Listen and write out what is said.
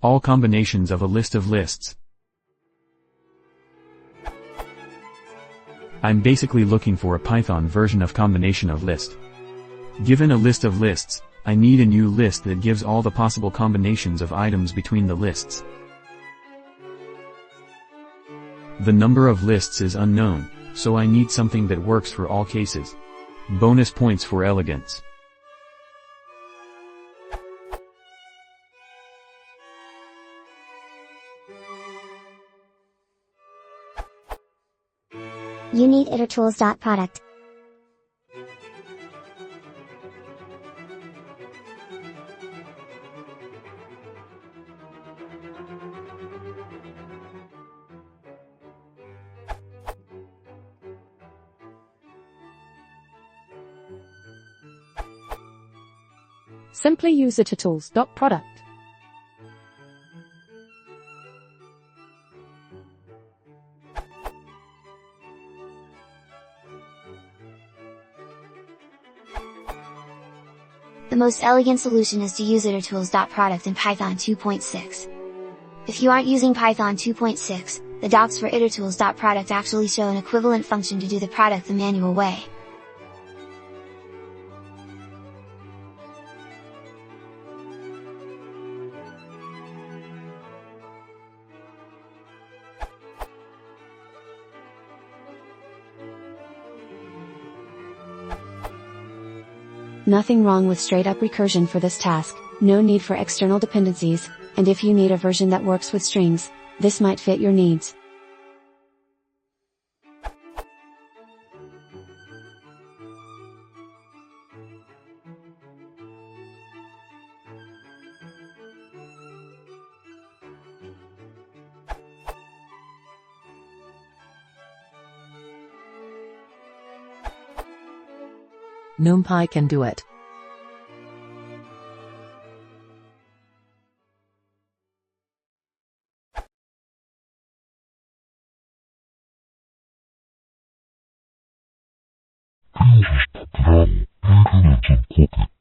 All combinations of a list of lists. I'm basically looking for a Python version of combination of list. Given a list of lists, I need a new list that gives all the possible combinations of items between the lists. The number of lists is unknown, so I need something that works for all cases. Bonus points for elegance. You need itertools.product. Simply use itertools.product. The most elegant solution is to use itertools.product in Python 2.6. If you aren't using Python 2.6, the docs for itertools.product actually show an equivalent function to do the product the manual way. Nothing wrong with straight-up recursion for this task, no need for external dependencies, and if you need a version that works with strings, this might fit your needs. NumPy can do it. Quartet.